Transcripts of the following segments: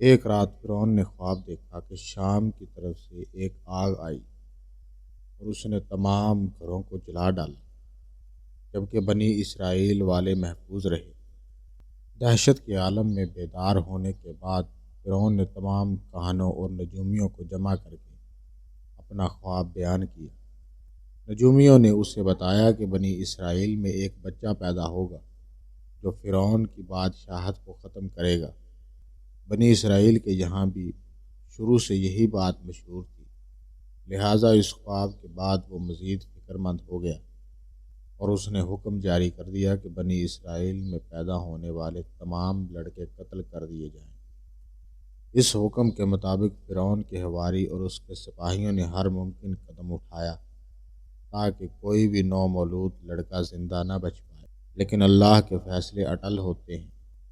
ایک رات فرعون نے خواب دیکھا کہ شام کی طرف سے ایک آگ آئی اور اس نے تمام گھروں کو جلا ڈالا، جبکہ بنی اسرائیل والے محفوظ رہے۔ دہشت کے عالم میں بیدار ہونے کے بعد فرعون نے تمام کہانوں اور نجومیوں کو جمع کر کے اپنا خواب بیان کیا۔ نجومیوں نے اسے بتایا کہ بنی اسرائیل میں ایک بچہ پیدا ہوگا جو فرعون کی بادشاہت کو ختم کرے گا۔ بنی اسرائیل کے یہاں بھی شروع سے یہی بات مشہور تھی، لہٰذا اس خواب کے بعد وہ مزید فکر مند ہو گیا اور اس نے حکم جاری کر دیا کہ بنی اسرائیل میں پیدا ہونے والے تمام لڑکے قتل کر دیے جائیں۔ اس حکم کے مطابق فرعون کے حواری اور اس کے سپاہیوں نے ہر ممکن قدم اٹھایا تاکہ کوئی بھی نومولود لڑکا زندہ نہ بچ پائے، لیکن اللہ کے فیصلے اٹل ہوتے ہیں۔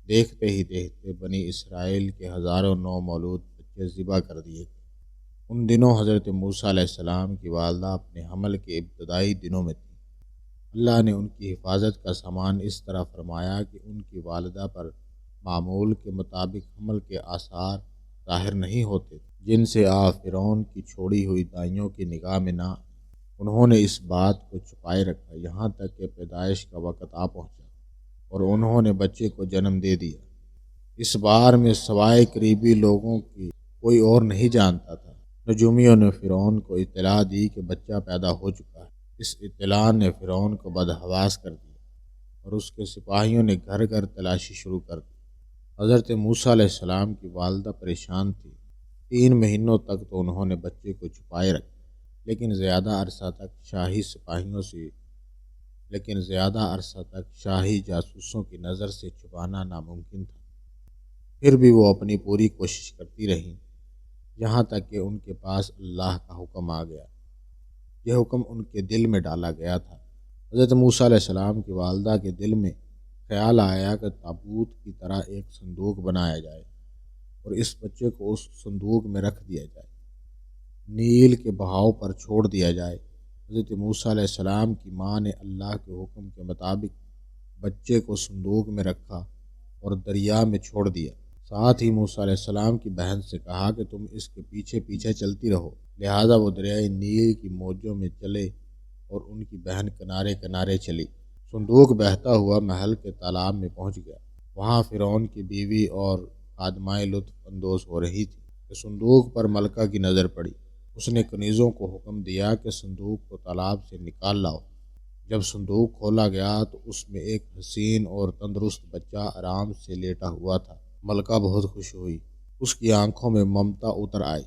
دیکھتے ہی دیکھتے بنی اسرائیل کے ہزاروں نومولود بچے ذبح کر دیے گئے۔ ان دنوں حضرت موسیٰ علیہ السلام کی والدہ اپنے حمل کے ابتدائی دنوں میں تھی۔ اللہ نے ان کی حفاظت کا سامان اس طرح فرمایا کہ ان کی والدہ پر معمول کے مطابق حمل کے آثار ظاہر نہیں ہوتے، جن سے آپ فرعون کی چھوڑی ہوئی دائیوں کی نگاہ میں نہ آئے۔ انہوں نے اس بات کو چھپائے رکھا یہاں تک کہ پیدائش کا وقت آ پہنچا اور انہوں نے بچے کو جنم دے دیا۔ اس بار میں سوائے قریبی لوگوں کی کوئی اور نہیں جانتا تھا۔ نجومیوں نے فرعون کو اطلاع دی کہ بچہ پیدا ہو چکا ہے۔ اس اطلاع نے فرعون کو بدحواس کر دیا اور اس کے سپاہیوں نے گھر گھر تلاشی شروع کر دی۔ حضرت موسیٰ علیہ السلام کی والدہ پریشان تھی۔ 3 مہینوں تک تو انہوں نے بچے کو چھپائے رکھا، لیکن زیادہ عرصہ تک شاہی جاسوسوں کی نظر سے چھپانا ناممکن تھا۔ پھر بھی وہ اپنی پوری کوشش کرتی رہیں، یہاں تک کہ ان کے پاس اللہ کا حکم آ گیا۔ یہ حکم ان کے دل میں ڈالا گیا تھا۔ حضرت موسیٰ علیہ السلام کی والدہ کے دل میں خیال آیا کہ تابوت کی طرح ایک صندوق بنایا جائے اور اس بچے کو اس صندوق میں رکھ دیا جائے، نیل کے بہاؤ پر چھوڑ دیا جائے۔ حضرت موسیٰ علیہ السلام کی ماں نے اللہ کے حکم کے مطابق بچے کو صندوق میں رکھا اور دریا میں چھوڑ دیا۔ ساتھ ہی موسیٰ علیہ السلام کی بہن سے کہا کہ تم اس کے پیچھے پیچھے چلتی رہو۔ لہٰذا وہ دریائے نیل کی موجوں میں چلے اور ان کی بہن کنارے کنارے چلی۔ صندوق بہتا ہوا محل کے تالاب میں پہنچ گیا۔ وہاں فرعون کی بیوی اور خادمائیں لطف اندوز ہو رہی تھی کہ صندوق پر ملکہ کی نظر پڑی۔ اس نے کنیزوں کو حکم دیا کہ صندوق کو تالاب سے نکال لاؤ۔ جب صندوق کھولا گیا تو اس میں ایک حسین اور تندرست بچہ آرام سے لیٹا ہوا تھا۔ ملکہ بہت خوش ہوئی، اس کی آنکھوں میں ممتا اتر آئی۔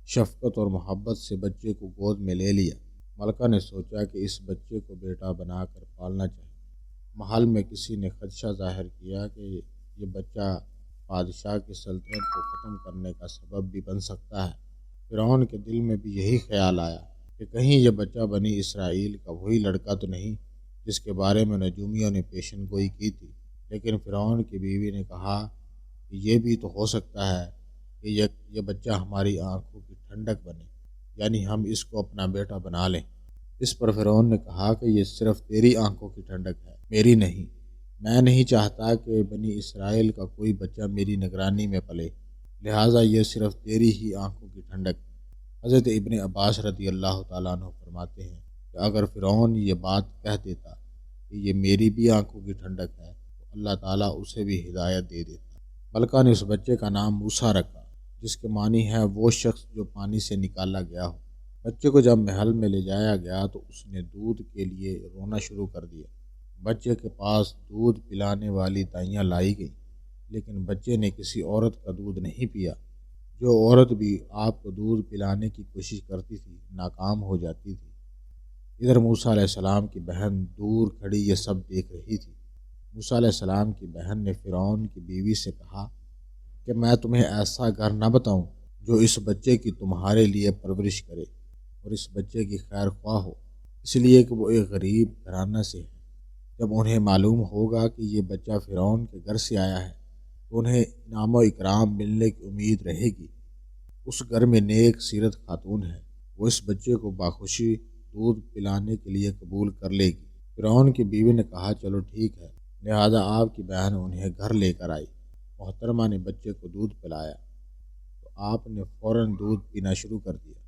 شفقت اور محبت سے بچے کو گود میں لے لیا۔ ملکہ نے سوچا کہ اس بچے کو بیٹا بنا کر پالنا چاہیے۔ محل میں کسی نے خدشہ ظاہر کیا کہ یہ بچہ بادشاہ کی سلطنت کو ختم کرنے کا سبب بھی بن سکتا ہے۔ فرعون کے دل میں بھی یہی خیال آیا کہ کہیں یہ بچہ بنی اسرائیل کا وہی لڑکا تو نہیں جس کے بارے میں نجومیوں نے پیشن گوئی کی تھی۔ لیکن فرعون کی بیوی نے کہا کہ یہ بھی تو ہو سکتا ہے کہ یہ بچہ ہماری آنکھوں کی ٹھنڈک بنے، یعنی ہم اس کو اپنا بیٹا بنا لیں۔ اس پر فرعون نے کہا کہ یہ صرف تیری آنکھوں کی ٹھنڈک ہے، میری نہیں۔ میں نہیں چاہتا کہ بنی اسرائیل کا کوئی بچہ میری نگرانی میں پلے، لہٰذا یہ صرف تیری ہی آنکھوں کی ٹھنڈک ہے۔ حضرت ابن عباس رضی اللہ تعالیٰ عنہ فرماتے ہیں کہ اگر فرعون یہ بات کہہ دیتا کہ یہ میری بھی آنکھوں کی ٹھنڈک ہے تو اللہ تعالیٰ اسے بھی ہدایت دے دیتا۔ ملکہ نے اس بچے کا نام موسیٰ رکھا، جس کے معنی ہے وہ شخص جو پانی سے نکالا گیا ہو۔ بچے کو جب محل میں لے جایا گیا تو اس نے دودھ کے لیے رونا شروع کر دیا۔ بچے کے پاس دودھ پلانے والی دائیاں لائی گئیں، لیکن بچے نے کسی عورت کا دودھ نہیں پیا۔ جو عورت بھی آپ کو دودھ پلانے کی کوشش کرتی تھی ناکام ہو جاتی تھی۔ ادھر موسیٰ علیہ السلام کی بہن دور کھڑی یہ سب دیکھ رہی تھی۔ موسیٰ علیہ السلام کی بہن نے فرعون کی بیوی سے کہا کہ میں تمہیں ایسا گھر نہ بتاؤں جو اس بچے کی تمہارے لیے پرورش کرے اور اس بچے کی خیر خواہ ہو، اس لیے کہ وہ ایک غریب گھرانہ سے ہے۔ جب انہیں معلوم ہوگا کہ یہ بچہ فرعون کے گھر سے آیا ہے تو انہیں انعام و اکرام ملنے کی امید رہے گی۔ اس گھر میں نیک سیرت خاتون ہے، وہ اس بچے کو باخوشی دودھ پلانے کے لیے قبول کر لے گی۔ فرعون کی بیوی نے کہا چلو ٹھیک ہے، لہٰذا آپ کی بہن انہیں گھر لے کر آئی۔ محترمہ نے بچے کو دودھ پلایا آپ نے فوراً دودھ پینا شروع کر دیا۔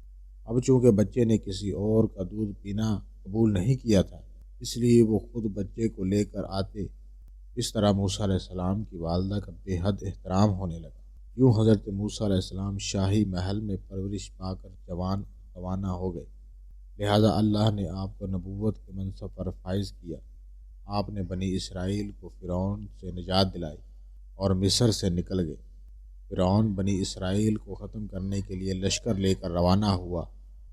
اب چونکہ بچے نے کسی اور کا دودھ پینا قبول نہیں کیا تھا، اس لیے وہ خود بچے کو لے کر آتے۔ اس طرح موسیٰ علیہ السلام کی والدہ کا بے حد احترام ہونے لگا۔ یوں حضرت موسیٰ علیہ السلام شاہی محل میں پرورش پا کر جوان اور توانا ہو گئے، لہذا اللہ نے آپ کو نبوت کے منصب پر فائز کیا۔ آپ نے بنی اسرائیل کو فرعون سے نجات دلائی اور مصر سے نکل گئے۔ فرعون بنی اسرائیل کو ختم کرنے کے لیے لشکر لے کر روانہ ہوا۔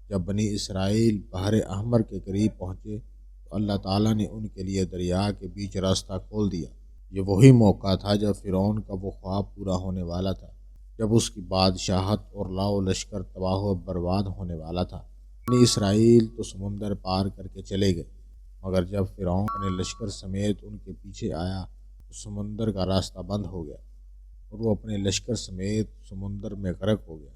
جب بنی اسرائیل بحر احمر کے قریب پہنچے تو اللہ تعالیٰ نے ان کے لیے دریا کے بیچ راستہ کھول دیا۔ یہ وہی موقع تھا جب فرعون کا وہ خواب پورا ہونے والا تھا، جب اس کی بادشاہت اور لاؤ لشکر تباہ و برباد ہونے والا تھا۔ بنی اسرائیل تو سمندر پار کر کے چلے گئے، مگر جب فرعون اپنے لشکر سمیت ان کے پیچھے آیا تو سمندر کا راستہ بند ہو گیا اور وہ اپنے لشکر سمیت سمندر میں غرق ہو گیا۔